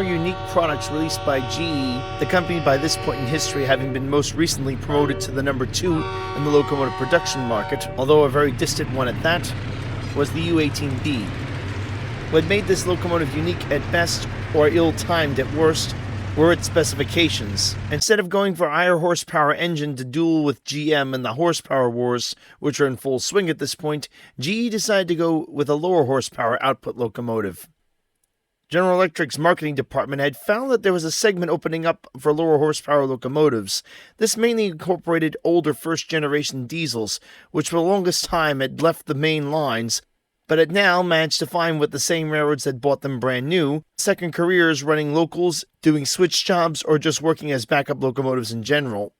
unique products released by GE, the company by this point in history having been most recently promoted to the number 2 in the locomotive production market, although a very distant one at that, was the U18B. What made this locomotive unique at best, or ill-timed at worst, were its specifications. Instead of going for a higher horsepower engine to duel with GM in the horsepower wars, which are in full swing at this point, GE decided to go with a lower horsepower output locomotive. General Electric's marketing department had found that there was a segment opening up for lower horsepower locomotives. This mainly incorporated older first-generation diesels, which for the longest time had left the main lines, but had now managed to find what the same railroads had bought them brand new, second careers running locals, doing switch jobs, or just working as backup locomotives in general.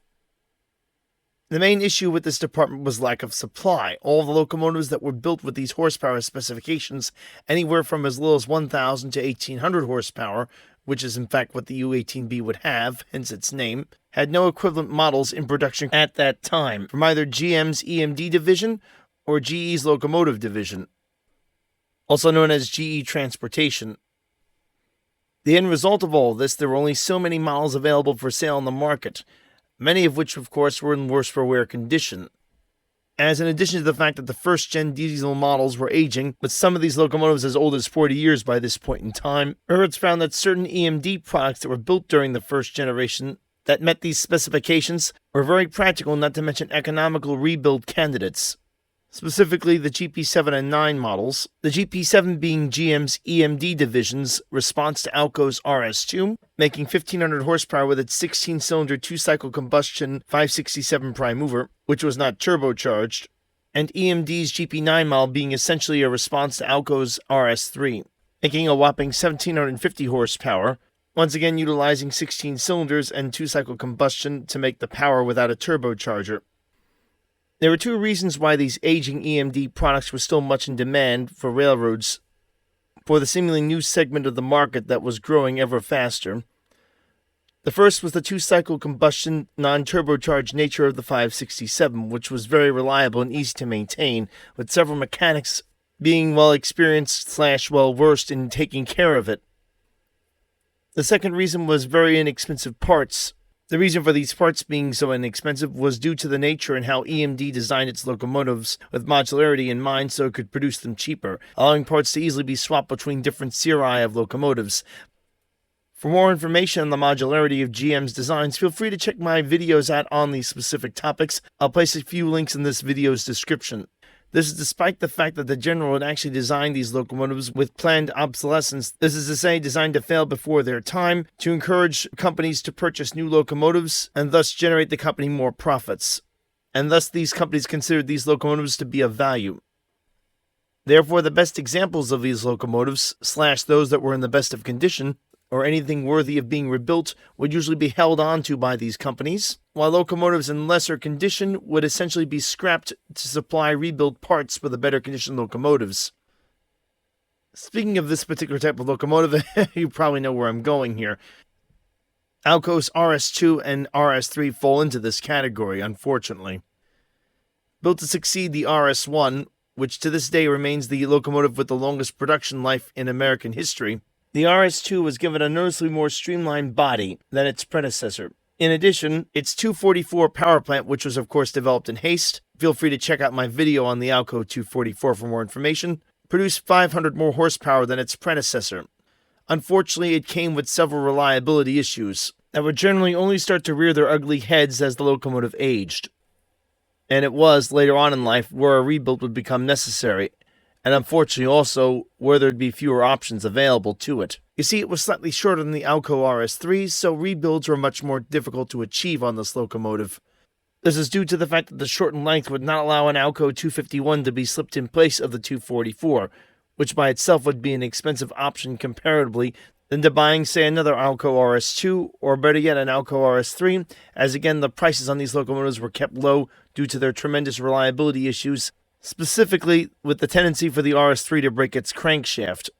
The main issue with this department was lack of supply. All the locomotives that were built with these horsepower specifications, anywhere from as little as 1,000 to 1,800 horsepower, which is in fact what the U18B would have, hence its name, had no equivalent models in production at that time, from either GM's EMD division or GE's locomotive division, also known as GE Transportation. The end result of all this, there were only so many models available for sale on the market, many of which, of course, were in worse for wear condition. As in addition to the fact that the first-gen diesel models were aging, with some of these locomotives as old as 40 years by this point in time, railroads found that certain EMD products that were built during the first generation that met these specifications were very practical, not to mention economical rebuild candidates. Specifically the GP7 and 9 models, the GP7 being GM's EMD division's response to Alco's RS1, making 1,500 horsepower with its 16-cylinder two-cycle combustion 567 prime mover, which was not turbocharged, and EMD's GP9 model being essentially a response to Alco's RS3, making a whopping 1,750 horsepower, once again utilizing 16 cylinders and two-cycle combustion to make the power without a turbocharger. There were two reasons why these aging EMD products were still much in demand for railroads for the seemingly new segment of the market that was growing ever faster. The first was the two-cycle combustion, non-turbocharged nature of the 567, which was very reliable and easy to maintain, with several mechanics being well experienced / well versed in taking care of it. The second reason was very inexpensive parts. The reason for these parts being so inexpensive was due to the nature and how EMD designed its locomotives with modularity in mind so it could produce them cheaper, allowing parts to easily be swapped between different seri of locomotives. For more information on the modularity of GM's designs, feel free to check my videos out on these specific topics. I'll place a few links in this video's description. This is despite the fact that the General had actually designed these locomotives with planned obsolescence, this is to say, designed to fail before their time, to encourage companies to purchase new locomotives and thus generate the company more profits. And thus these companies considered these locomotives to be of value. Therefore, the best examples of these locomotives, / those that were in the best of condition, or anything worthy of being rebuilt, would usually be held onto by these companies, while locomotives in lesser condition would essentially be scrapped to supply rebuild parts for the better conditioned locomotives. Speaking of this particular type of locomotive, you probably know where I'm going here. Alco's RS2 and RS3 fall into this category, unfortunately. Built to succeed the RS1, which to this day remains the locomotive with the longest production life in American history, the RS2 was given a noticeably more streamlined body than its predecessor. In addition, its 244 power plant, which was of course developed in haste, feel free to check out my video on the Alco 244 for more information, produced 500 more horsepower than its predecessor. Unfortunately, it came with several reliability issues that would generally only start to rear their ugly heads as the locomotive aged. And it was, later on in life, where a rebuild would become necessary, and unfortunately also where there'd be fewer options available to it. You see, it was slightly shorter than the Alco RS3, so rebuilds were much more difficult to achieve on this locomotive. This is due to the fact that the shortened length would not allow an Alco 251 to be slipped in place of the 244, which by itself would be an expensive option comparatively than to buying, say, another Alco RS2, or better yet, an Alco RS3, as again the prices on these locomotives were kept low due to their tremendous reliability issues, specifically with the tendency for the RS3 to break its crankshaft.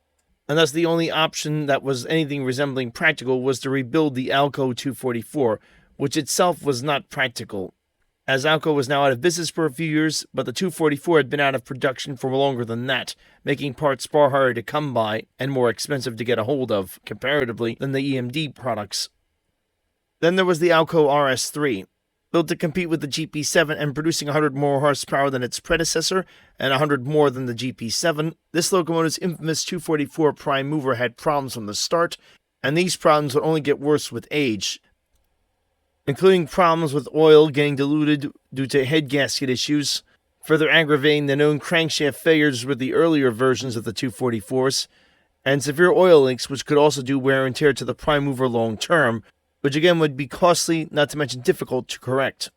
And thus the only option that was anything resembling practical was to rebuild the Alco 244, which itself was not practical. as Alco was now out of business for a few years, but the 244 had been out of production for longer than that, making parts far harder to come by and more expensive to get a hold of, comparatively, than the EMD products. Then there was the Alco RS1, built to compete with the GP7 and producing 100 more horsepower than its predecessor and 100 more than the GP7. This locomotive's infamous 244 prime mover had problems from the start, and these problems would only get worse with age, including problems with oil getting diluted due to head gasket issues, further aggravating the known crankshaft failures with the earlier versions of the 244s, and severe oil leaks which could also do wear and tear to the prime mover long term, which again would be costly, not to mention difficult to correct.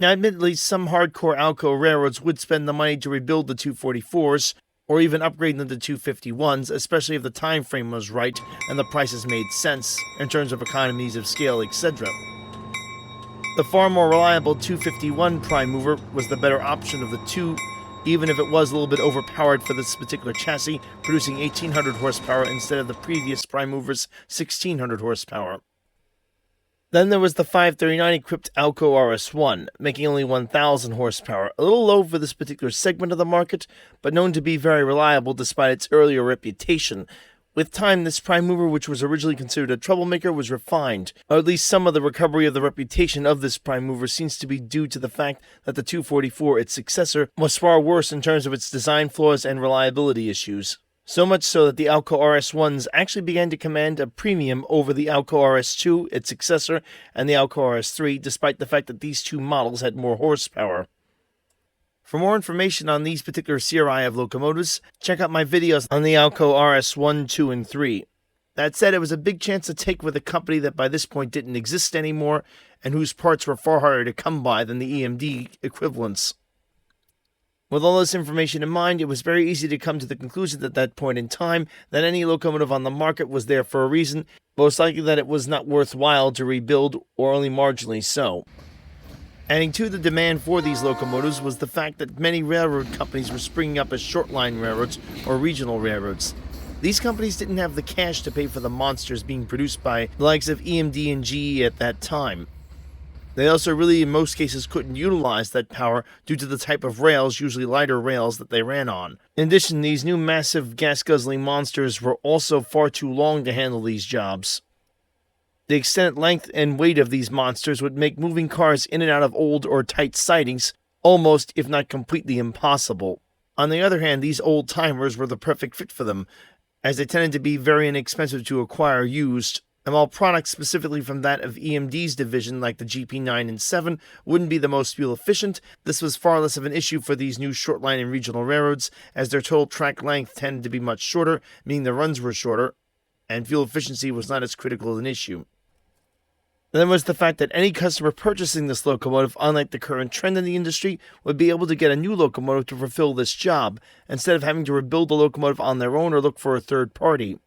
Now admittedly, some hardcore Alco railroads would spend the money to rebuild the 244s, or even upgrade them to 251s, especially if the time frame was right and the prices made sense in terms of economies of scale, etc. The far more reliable 251 prime mover was the better option of the two, even if it was a little bit overpowered for this particular chassis, producing 1800 horsepower instead of the previous prime mover's 1600 horsepower. Then there was the 539-equipped Alco RS1, making only 1,000 horsepower, a little low for this particular segment of the market, but known to be very reliable despite its earlier reputation. With time, this prime mover, which was originally considered a troublemaker, was refined, or at least some of the recovery of the reputation of this prime mover seems to be due to the fact that the 244, its successor, was far worse in terms of its design flaws and reliability issues. So much so that the Alco RS1s actually began to command a premium over the Alco RS2, its successor, and the Alco RS3, despite the fact that these two models had more horsepower. For more information on these particular CRI of locomotives, check out my videos on the Alco RS1, 2, and 3. That said, it was a big chance to take with a company that by this point didn't exist anymore, and whose parts were far harder to come by than the EMD equivalents. With all this information in mind, it was very easy to come to the conclusion at that point in time that any locomotive on the market was there for a reason, most likely that it was not worthwhile to rebuild, or only marginally so. Adding to the demand for these locomotives was the fact that many railroad companies were springing up as short-line railroads or regional railroads. These companies didn't have the cash to pay for the monsters being produced by the likes of EMD and GE at that time. They also really, in most cases, couldn't utilize that power due to the type of rails, usually lighter rails, that they ran on. In addition, these new massive gas-guzzling monsters were also far too long to handle these jobs. The extended length and weight of these monsters would make moving cars in and out of old or tight sidings almost, if not completely, impossible. On the other hand, these old-timers were the perfect fit for them, as they tended to be very inexpensive to acquire used, and while products specifically from that of EMD's division like the GP9 and 7 wouldn't be the most fuel efficient, this was far less of an issue for these new short-line and regional railroads, as their total track length tended to be much shorter, meaning the runs were shorter, and fuel efficiency was not as critical an issue. And then was the fact that any customer purchasing this locomotive, unlike the current trend in the industry, would be able to get a new locomotive to fulfill this job, instead of having to rebuild the locomotive on their own or look for a third party.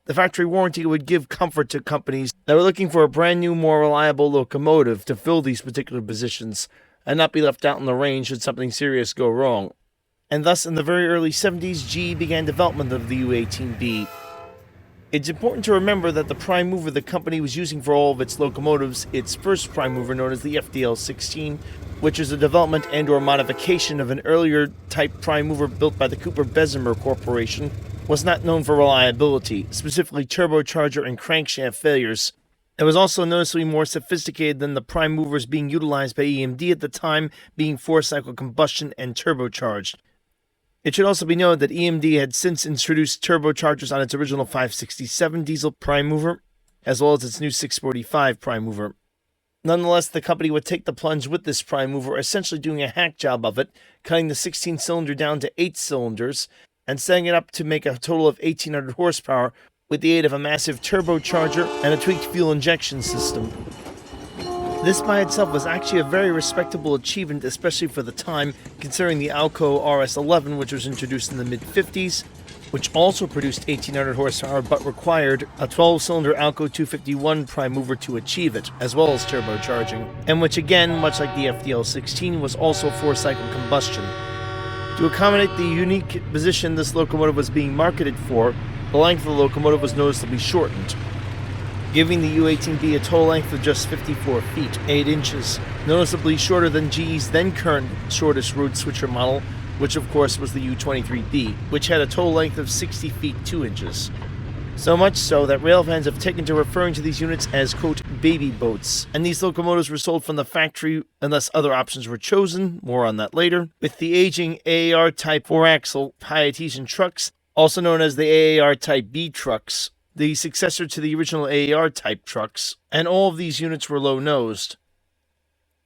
The factory warranty would give comfort to companies that were looking for a brand new, more reliable locomotive to fill these particular positions, and not be left out in the rain should something serious go wrong. And thus, in the very early 70s, GE began development of the U18B. It's important to remember that the prime mover the company was using for all of its locomotives, its first prime mover known as the FDL-16, which is a development and/or modification of an earlier type prime mover built by the Cooper-Bessemer Corporation, was not known for reliability, specifically turbocharger and crankshaft failures. It was also noticeably more sophisticated than the prime movers being utilized by EMD at the time, being four-cycle combustion and turbocharged. It should also be noted that EMD had since introduced turbochargers on its original 567 diesel prime mover, as well as its new 645 prime mover. Nonetheless, the company would take the plunge with this prime mover, essentially doing a hack job of it, cutting the 16-cylinder down to 8 cylinders, and setting it up to make a total of 1,800 horsepower with the aid of a massive turbocharger and a tweaked fuel injection system. This by itself was actually a very respectable achievement, especially for the time, considering the Alco RS1, which was introduced in the mid-50s, which also produced 1,800 horsepower but required a 12-cylinder Alco 251 prime mover to achieve it, as well as turbocharging, and which again, much like the FDL-16, was also four-cycle combustion. To accommodate the unique position this locomotive was being marketed for, the length of the locomotive was noticeably shortened. giving the U18B a total length of just 54 feet, 8 inches, noticeably shorter than GE's then current shortest road switcher model, which of course was the U23B, which had a total length of 60 feet, 2 inches. So much so that rail fans have taken to referring to these units as, quote, baby boats, and these locomotives were sold from the factory unless other options were chosen, more on that later, with the aging AAR Type 4-axle high-adhesion trucks, also known as the AAR Type B trucks, the successor to the original AAR Type trucks, and all of these units were low-nosed.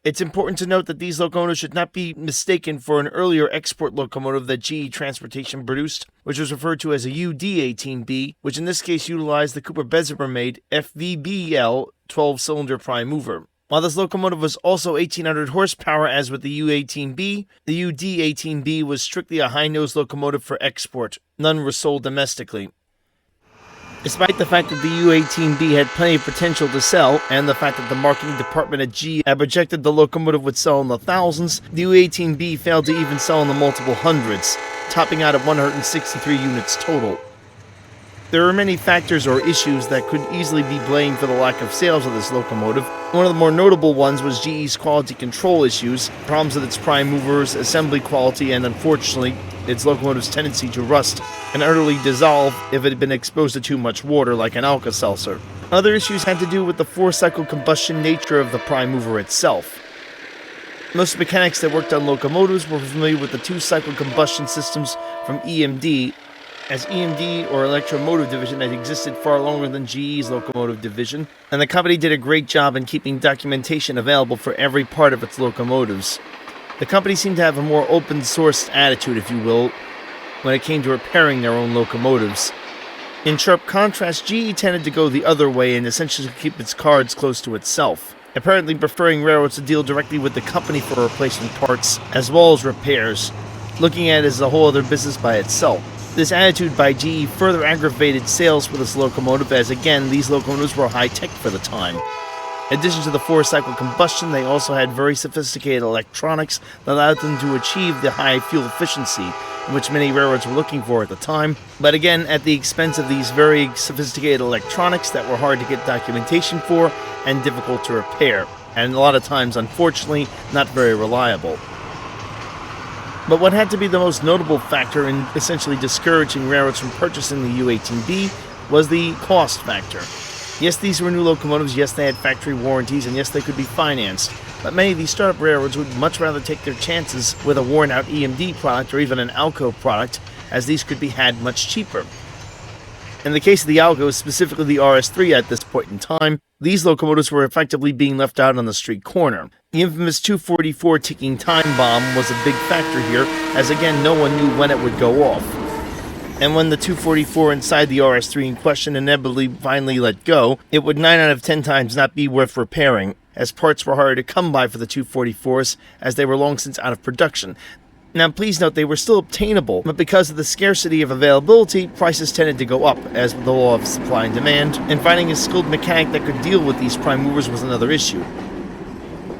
It's important to note that these locomotives should not be mistaken for an earlier export locomotive that GE Transportation produced, which was referred to as a UD18B, which in this case utilized the Cooper-Bessemer-made FVBL 12-cylinder prime mover. While this locomotive was also 1,800 horsepower as with the U18B, the UD18B was strictly a high-nose locomotive for export. None were sold domestically. Despite the fact that the U18B had plenty of potential to sell, and the fact that the marketing department at GE had projected the locomotive would sell in the thousands, the U18B failed to even sell in the multiple hundreds, topping out at 163 units total. There are many factors or issues that could easily be blamed for the lack of sales of this locomotive. One of the more notable ones was GE's quality control issues, problems with its prime movers, assembly quality, and unfortunately, its locomotive's tendency to rust and utterly dissolve if it had been exposed to too much water like an Alka-Seltzer. Other issues had to do with the four-cycle combustion nature of the prime mover itself. Most mechanics that worked on locomotives were familiar with the two-cycle combustion systems from EMD, as EMD, or Electromotive Division, had existed far longer than GE's locomotive division, and the company did a great job in keeping documentation available for every part of its locomotives. The company seemed to have a more open-sourced attitude, if you will, when it came to repairing their own locomotives. In sharp contrast, GE tended to go the other way and essentially keep its cards close to itself, apparently preferring railroads to deal directly with the company for replacement parts as well as repairs, looking at it as a whole other business by itself. This attitude by GE further aggravated sales for this locomotive, as again, these locomotives were high-tech for the time. In addition to the four-cycle combustion, they also had very sophisticated electronics that allowed them to achieve the high fuel efficiency, which many railroads were looking for at the time, but again, at the expense of these very sophisticated electronics that were hard to get documentation for and difficult to repair, and a lot of times, unfortunately, not very reliable. But what had to be the most notable factor in essentially discouraging railroads from purchasing the U18B was the cost factor. Yes, these were new locomotives, yes, they had factory warranties, and yes, they could be financed, but many of these startup railroads would much rather take their chances with a worn-out EMD product or even an Alco product, as these could be had much cheaper. In the case of the Alco, specifically the RS3 at this point in time, these locomotives were effectively being left out on the street corner. The infamous 244 ticking time bomb was a big factor here, as again, no one knew when it would go off. And when the 244 inside the RS3 in question inevitably finally let go, it would 9 out of 10 times not be worth repairing, as parts were harder to come by for the 244s, as they were long since out of production. Now, please note they were still obtainable, but because of the scarcity of availability, prices tended to go up, as with the law of supply and demand, and finding a skilled mechanic that could deal with these prime movers was another issue.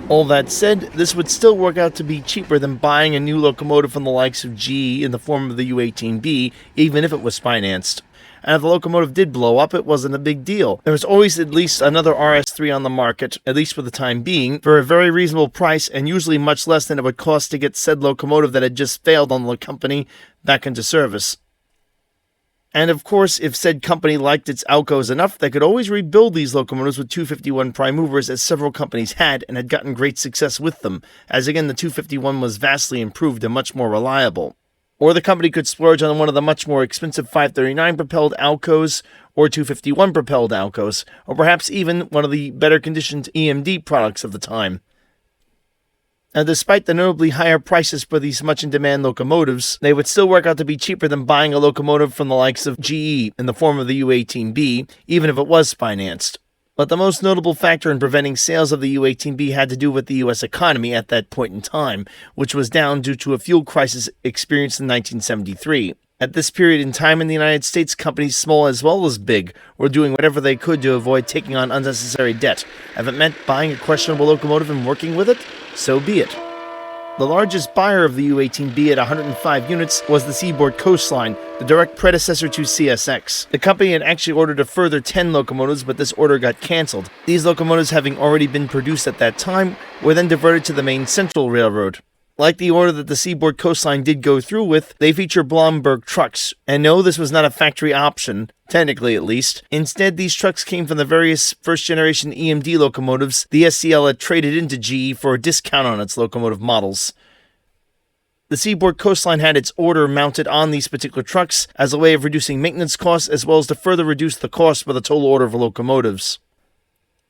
All that said, this would still work out to be cheaper than buying a new locomotive from the likes of GE in the form of the U18B, even if it was financed. And if the locomotive did blow up, it wasn't a big deal. There was always at least another RS3 on the market, at least for the time being, for a very reasonable price and usually much less than it would cost to get said locomotive that had just failed on the company back into service. And of course, if said company liked its Alcos enough, they could always rebuild these locomotives with 251 prime movers, as several companies had and had gotten great success with them, as again the 251 was vastly improved and much more reliable. Or the company could splurge on one of the much more expensive 539 propelled Alcos or 251 propelled Alcos, or perhaps even one of the better conditioned EMD products of the time. Now, despite the notably higher prices for these much-in-demand locomotives, they would still work out to be cheaper than buying a locomotive from the likes of GE in the form of the U18B, even if it was financed. But the most notable factor in preventing sales of the U18B had to do with the U.S. economy at that point in time, which was down due to a fuel crisis experienced in 1973. At this period in time in the United States, companies small as well as big were doing whatever they could to avoid taking on unnecessary debt. If it meant buying a questionable locomotive and working with it, so be it. The largest buyer of the U18B at 105 units was the Seaboard Coastline, the direct predecessor to CSX. The company had actually ordered a further 10 locomotives, but this order got cancelled. These locomotives, having already been produced at that time, were then diverted to the main Central Railroad. Like the order that the Seaboard Coastline did go through with, they feature Blomberg trucks. And no, this was not a factory option, technically at least. Instead, these trucks came from the various first-generation EMD locomotives the SCL had traded into GE for a discount on its locomotive models. The Seaboard Coastline had its order mounted on these particular trucks as a way of reducing maintenance costs as well as to further reduce the cost for the total order of locomotives.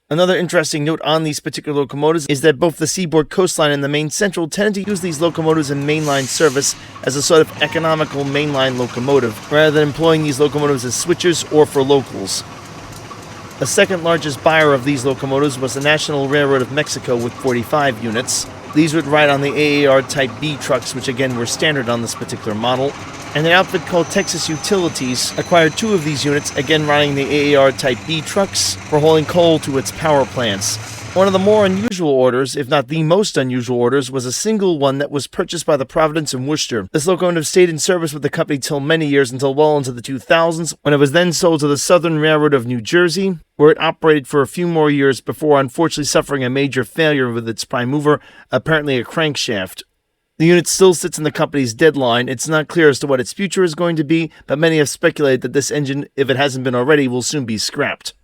Another interesting note on these particular locomotives is that both the Seaboard Coastline and the Main Central tended to use these locomotives in mainline service as a sort of economical mainline locomotive, rather than employing these locomotives as switchers or for locals. The second largest buyer of these locomotives was the National Railroad of Mexico with 45 units. These would ride on the AAR Type B trucks, which again were standard on this particular model. And an outfit called Texas Utilities acquired 2 of these units, again riding the AAR Type B trucks, for hauling coal to its power plants. One of the more unusual orders, if not the most unusual orders, was a single one that was purchased by the Providence and Worcester. This locomotive stayed in service with the company till many years, until well into the 2000s, when it was then sold to the Southern Railroad of New Jersey, where it operated for a few more years before unfortunately suffering a major failure with its prime mover, apparently a crankshaft. The unit still sits in the company's deadline. It's not clear as to what its future is going to be, but many have speculated that this engine, if it hasn't been already, will soon be scrapped.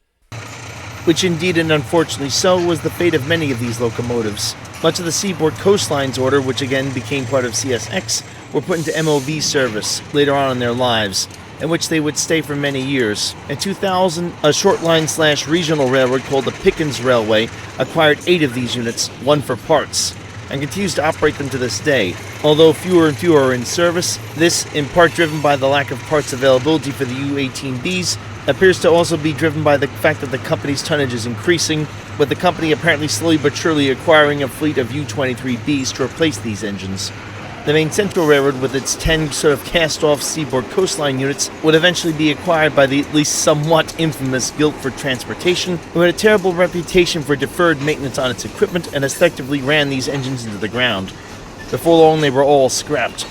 Which indeed and unfortunately so was the fate of many of these locomotives. Much of the Seaboard Coastline's order, which again became part of CSX, were put into MOV service later on in their lives, in which they would stay for many years. In 2000, a short line/regional railroad called the Pickens Railway acquired 8 of these units, one for parts, and continues to operate them to this day. Although fewer and fewer are in service, this, in part driven by the lack of parts availability for the U18Bs, appears to also be driven by the fact that the company's tonnage is increasing, with the company apparently slowly but surely acquiring a fleet of U23Bs to replace these engines. The Main Central Railroad, with its 10 sort of cast-off Seaboard Coastline units, would eventually be acquired by the at least somewhat infamous Guilford Transportation, who had a terrible reputation for deferred maintenance on its equipment and effectively ran these engines into the ground. Before long, they were all scrapped.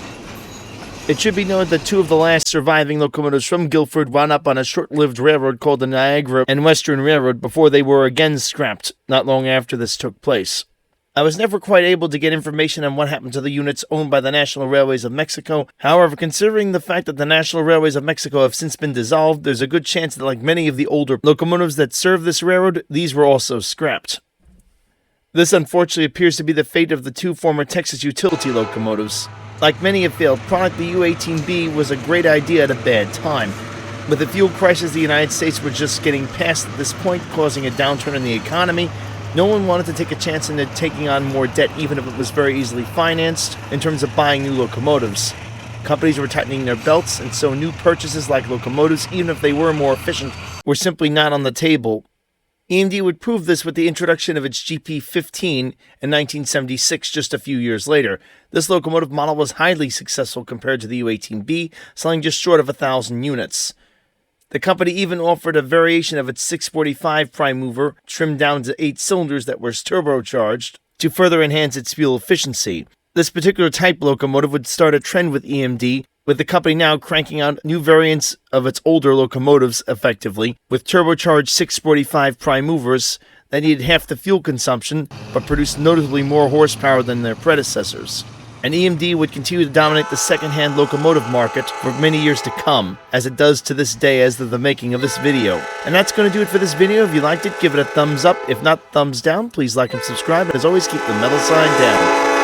It should be noted that 2 of the last surviving locomotives from Guilford wound up on a short-lived railroad called the Niagara and Western Railroad before they were again scrapped, not long after this took place. I was never quite able to get information on what happened to the units owned by the National Railways of Mexico. However, considering the fact that the National Railways of Mexico have since been dissolved, there's a good chance that, like many of the older locomotives that served this railroad, these were also scrapped. This unfortunately appears to be the fate of the 2 former Texas Utility locomotives. Like many a failed product, the U18B was a great idea at a bad time. With the fuel crisis the United States was just getting past at this point, causing a downturn in the economy, no one wanted to take a chance into taking on more debt, even if it was very easily financed, in terms of buying new locomotives. Companies were tightening their belts, and so new purchases like locomotives, even if they were more efficient, were simply not on the table. EMD would prove this with the introduction of its GP15 in 1976, just a few years later. This locomotive model was highly successful compared to the U18B, selling just short of 1,000 units. The company even offered a variation of its 645 prime mover, trimmed down to 8 cylinders that were turbocharged, to further enhance its fuel efficiency. This particular type locomotive would start a trend with EMD, with the company now cranking out new variants of its older locomotives effectively, with turbocharged 645 prime movers that needed half the fuel consumption, but produced noticeably more horsepower than their predecessors. And EMD would continue to dominate the second-hand locomotive market for many years to come, as it does to this day as of the making of this video. And that's going to do it for this video. If you liked it, give it a thumbs up. If not, thumbs down. Please like and subscribe. And as always, keep the metal sign down.